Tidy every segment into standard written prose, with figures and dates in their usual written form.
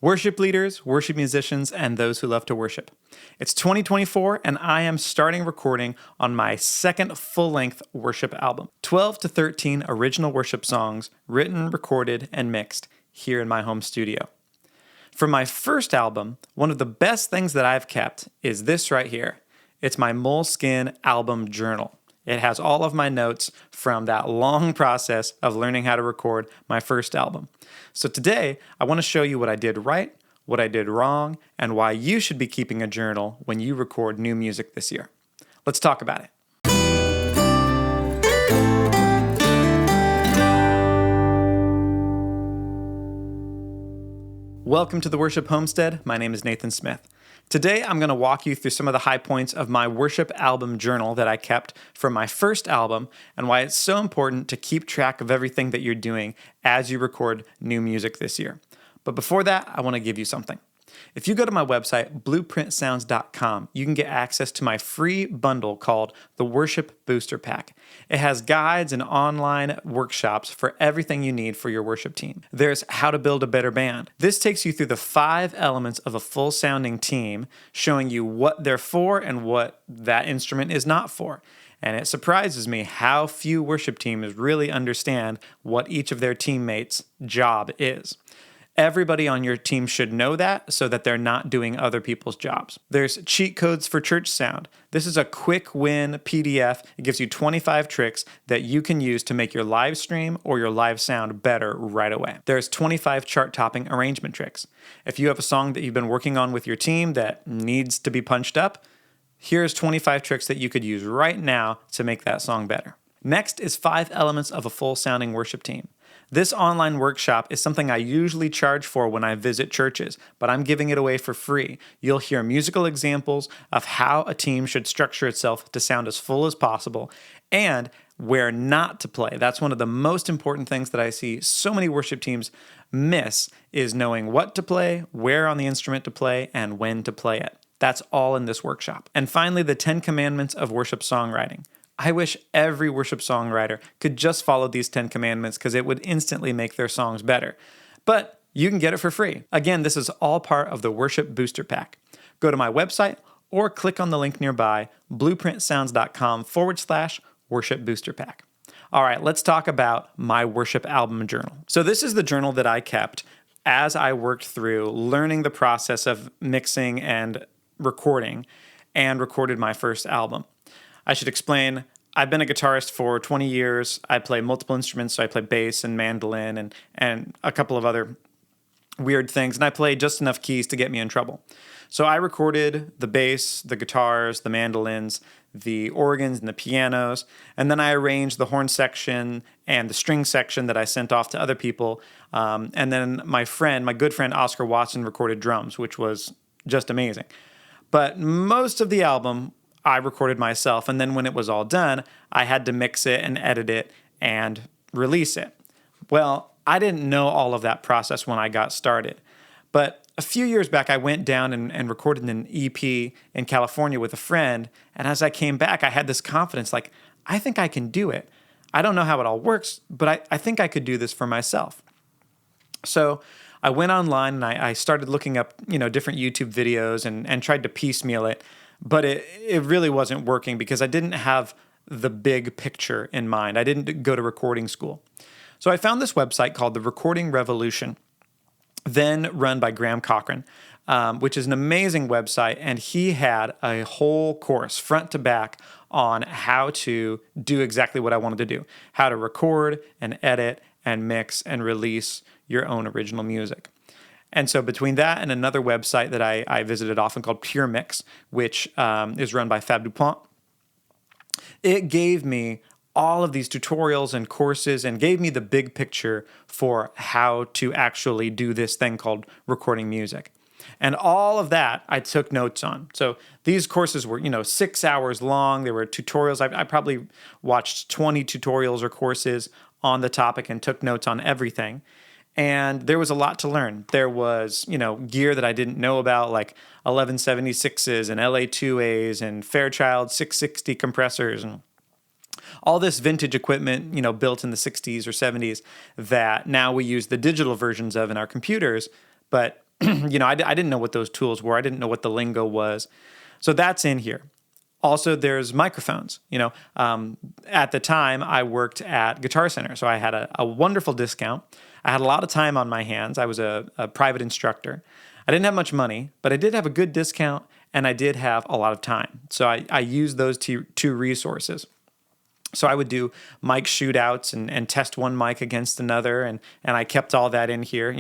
Worship leaders, worship musicians, and those who love to worship. It's 2024, and I am starting recording on my second full-length worship album. 12 to 13 original worship songs, written, recorded, and mixed here in my home studio. For my first album, one of the best things that I've kept is this right here. It's my Moleskine album journal. It has all of my notes from that long process of learning how to record my first album. So today, I want to show you what I did right, what I did wrong, and why you should be keeping a journal when you record new music this year. Let's talk about it. Welcome to the Worship Homestead. My name is Nathan Smith. Today, I'm going to walk you through some of the high points of my worship album journal that I kept from my first album and why it's so important to keep track of everything that you're doing as you record new music this year. But before that, I want to give you something. If you go to my website, blueprintsounds.com, you can get access to my free bundle called the Worship Booster Pack. It has guides and online workshops for everything you need for your worship team. There's how to build a better band. This takes you through the 5 elements of a full-sounding team, showing you what they're for and what that instrument is not for. And it surprises me how few worship teams really understand what each of their teammates' job is. Everybody on your team should know that so that they're not doing other people's jobs. There's cheat codes for church sound. This is a quick win PDF. It gives you 25 tricks that you can use to make your live stream or your live sound better right away. There's 25 chart topping arrangement tricks. If you have a song that you've been working on with your team that needs to be punched up, here's 25 tricks that you could use right now to make that song better. Next is 5 elements of a full sounding worship team. This online workshop is something I usually charge for when I visit churches, but I'm giving it away for free. You'll hear musical examples of how a team should structure itself to sound as full as possible and where not to play. That's one of the most important things that I see so many worship teams miss is knowing what to play, where on the instrument to play, and when to play it. That's all in this workshop. And finally, the 10 commandments of worship songwriting. I wish every worship songwriter could just follow these 10 commandments because it would instantly make their songs better. But you can get it for free. Again, this is all part of the Worship Booster Pack. Go to my website or click on the link nearby, blueprintsounds.com/worship booster pack. All right, let's talk about my worship album journal. So this is the journal that I kept as I worked through learning the process of mixing and recording and recorded my first album. I should explain, I've been a guitarist for 20 years. I play multiple instruments, so I play bass and mandolin and a couple of other weird things, and I play just enough keys to get me in trouble. So I recorded the bass, the guitars, the mandolins, the organs, and the pianos, and then I arranged the horn section and the string section that I sent off to other people, and then my good friend Oscar Watson recorded drums, which was just amazing. But most of the album I recorded myself, and then when it was all done, I had to mix it and edit it and release it. Well, I didn't know all of that process when I got started. But a few years back, I went down and recorded an EP in California with a friend, and as I came back, I had this confidence, like, I think I can do it. I don't know how it all works, but I think I could do this for myself. So I went online and I started looking up, different YouTube videos and tried to piecemeal it. But it really wasn't working because I didn't have the big picture in mind. I didn't go to recording school. So I found this website called The Recording Revolution, then run by Graham Cochran, which is an amazing website. And he had a whole course, front to back, on how to do exactly what I wanted to do, how to record and edit and mix and release your own original music. And so between that and another website that I visited often called Pure Mix, which is run by Fab Dupont, it gave me all of these tutorials and courses and gave me the big picture for how to actually do this thing called recording music. And all of that I took notes on. So these courses were, 6 hours long. There were tutorials. I probably watched 20 tutorials or courses on the topic and took notes on everything. And there was a lot to learn. There was, gear that I didn't know about, like 1176s and LA2As and Fairchild 660 compressors and all this vintage equipment, built in the 60s or 70s that now we use the digital versions of in our computers. But I didn't know what those tools were. I didn't know what the lingo was. So that's in here. Also, there's microphones. At the time, I worked at Guitar Center, so I had a wonderful discount. I had a lot of time on my hands. I was a private instructor. I didn't have much money, but I did have a good discount, and I did have a lot of time. So I used those two resources. So I would do mic shootouts and test one mic against another, and I kept all that in here.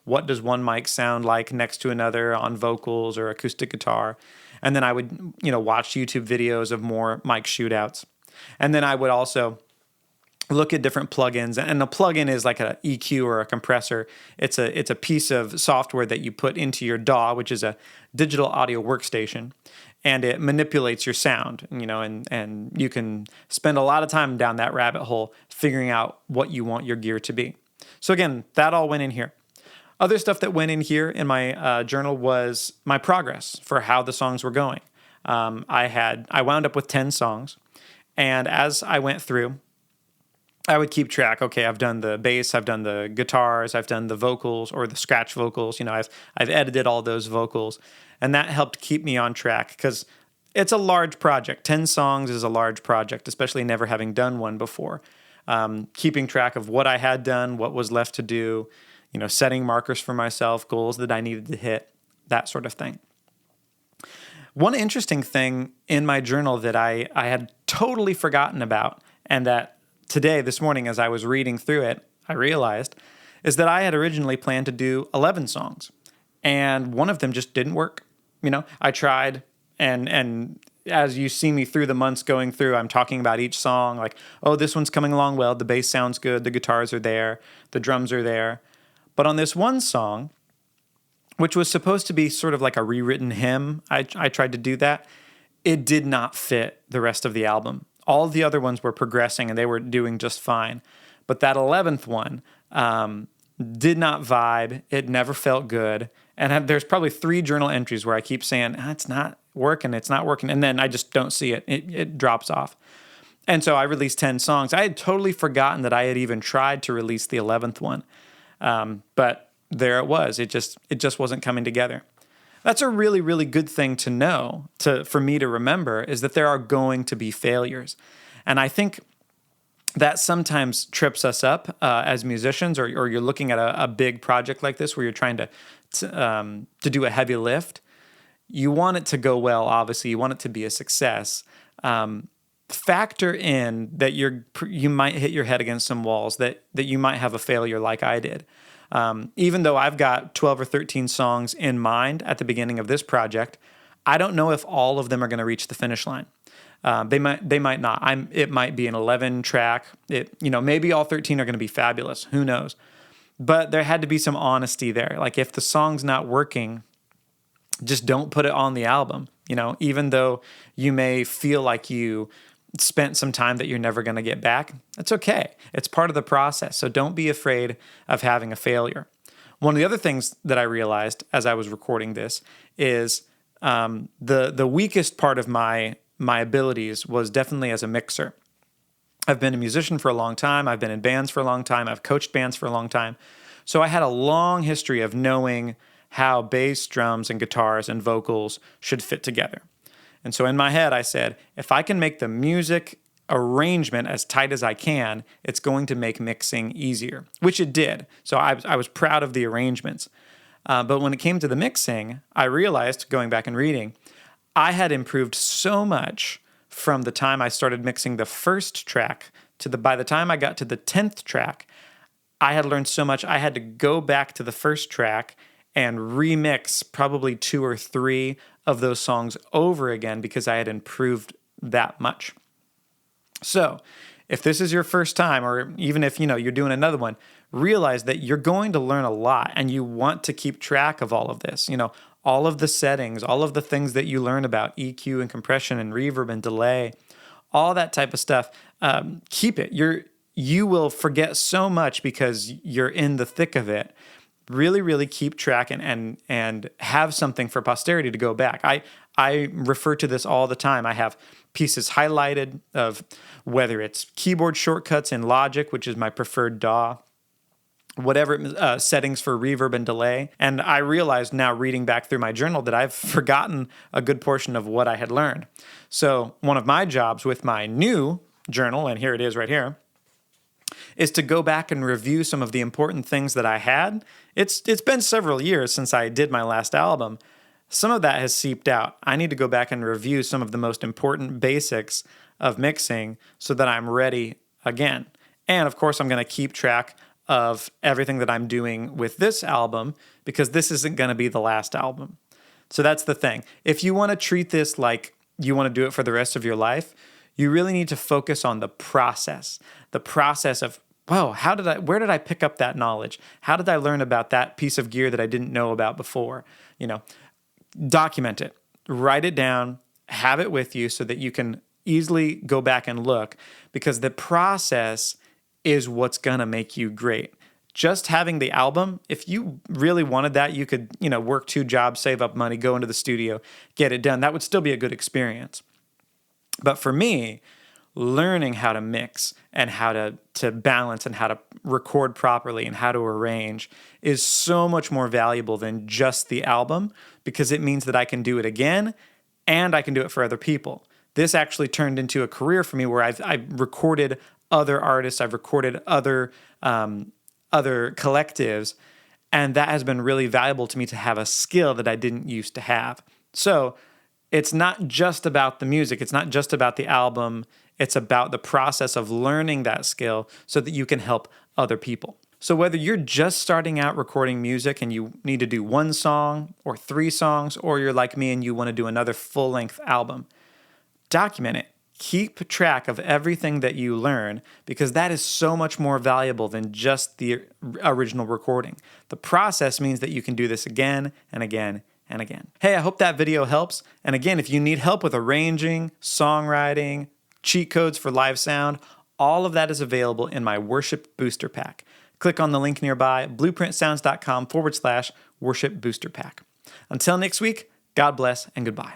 What does one mic sound like next to another on vocals or acoustic guitar? And then I would, watch YouTube videos of more mic shootouts. And then I would also look at different plugins. And a plugin is like an EQ or a compressor. It's a piece of software that you put into your DAW, which is a digital audio workstation, and it manipulates your sound. And you can spend a lot of time down that rabbit hole figuring out what you want your gear to be. So again, that all went in here. Other stuff that went in here in my journal was my progress for how the songs were going. I wound up with 10 songs, and as I went through, I would keep track. Okay, I've done the bass, I've done the guitars, I've done the vocals or the scratch vocals. I've edited all those vocals, and that helped keep me on track because it's a large project. 10 songs is a large project, especially never having done one before. Keeping track of what I had done, what was left to do, setting markers for myself, goals that I needed to hit, that sort of thing. One interesting thing in my journal that I had totally forgotten about, and that today, this morning, as I was reading through it, I realized, is that I had originally planned to do 11 songs, and one of them just didn't work. I tried, and as you see me through the months going through, I'm talking about each song, like, oh, this one's coming along well, the bass sounds good, the guitars are there, the drums are there. But on this one song, which was supposed to be sort of like a rewritten hymn, I tried to do that. It did not fit the rest of the album. All the other ones were progressing and they were doing just fine. But that 11th one did not vibe. It never felt good. And there's probably 3 journal entries where I keep saying, it's not working, it's not working. And then I just don't see it. It drops off. And so I released 10 songs. I had totally forgotten that I had even tried to release the 11th one. But there it was. It just wasn't coming together. That's a really, really good thing to know, for me to remember, is that there are going to be failures. And I think that sometimes trips us up as musicians, or you're looking at a big project like this where you're trying to do a heavy lift. You want it to go well, obviously. You want it to be a success. Factor in that you might hit your head against some walls, that you might have a failure like I did. Even though I've got 12 or 13 songs in mind at the beginning of this project, I don't know if all of them are going to reach the finish line. They might not. It might be an 11 track. Maybe all 13 are going to be fabulous. Who knows? But there had to be some honesty there. Like, if the song's not working, just don't put it on the album. Even though you may feel like you spent some time that you're never going to get back, that's okay. It's part of the process. So don't be afraid of having a failure. One of the other things that I realized as I was recording this is the weakest part of my abilities was definitely as a mixer. I've been a musician for a long time. I've been in bands for a long time. I've coached bands for a long time. So I had a long history of knowing how bass, drums, and guitars and vocals should fit together. And so in my head, I said, if I can make the music arrangement as tight as I can, it's going to make mixing easier, which it did. So I was proud of the arrangements. But when it came to the mixing, I realized, going back and reading, I had improved so much from the time I started mixing the first track by the time I got to the 10th track. I had learned so much. I had to go back to the first track and remix probably 2 or 3 of those songs over again because I had improved that much. So if this is your first time, or even if you're doing another one, realize that you're going to learn a lot and you want to keep track of all of this. All of the settings, all of the things that you learn about EQ and compression and reverb and delay, all that type of stuff. Keep it. You will forget so much because you're in the thick of it. Really, really keep track and have something for posterity to go back. I refer to this all the time. I have pieces highlighted of whether it's keyboard shortcuts in Logic, which is my preferred DAW, whatever settings for reverb and delay. And I realized now reading back through my journal that I've forgotten a good portion of what I had learned. So one of my jobs with my new journal, and here it is right here, is to go back and review some of the important things that I had. It's been several years since I did my last album. Some of that has seeped out. I need to go back and review some of the most important basics of mixing so that I'm ready again. And of course, I'm going to keep track of everything that I'm doing with this album because this isn't going to be the last album. So that's the thing. If you want to treat this like you want to do it for the rest of your life, you really need to focus on the process of, wow, where did I pick up that knowledge? How did I learn about that piece of gear that I didn't know about before? Document it, write it down, have it with you so that you can easily go back and look, because the process is what's going to make you great. Just having the album, if you really wanted that, you could, work 2 jobs, save up money, go into the studio, get it done. That would still be a good experience. But for me, learning how to mix and how to balance and how to record properly and how to arrange is so much more valuable than just the album, because it means that I can do it again and I can do it for other people. This actually turned into a career for me where I've recorded other artists, I've recorded other collectives, and that has been really valuable to me to have a skill that I didn't used to have. So it's not just about the music, it's not just about the album, it's about the process of learning that skill so that you can help other people. So whether you're just starting out recording music and you need to do 1 song or 3 songs, or you're like me and you want to do another full-length album, document it. Keep track of everything that you learn, because that is so much more valuable than just the original recording. The process means that you can do this again and again and again. Hey, I hope that video helps. And again, if you need help with arranging, songwriting, cheat codes for live sound, all of that is available in my Worship Booster Pack. Click on the link nearby, blueprintsounds.com/worship booster pack. Until next week, God bless and goodbye.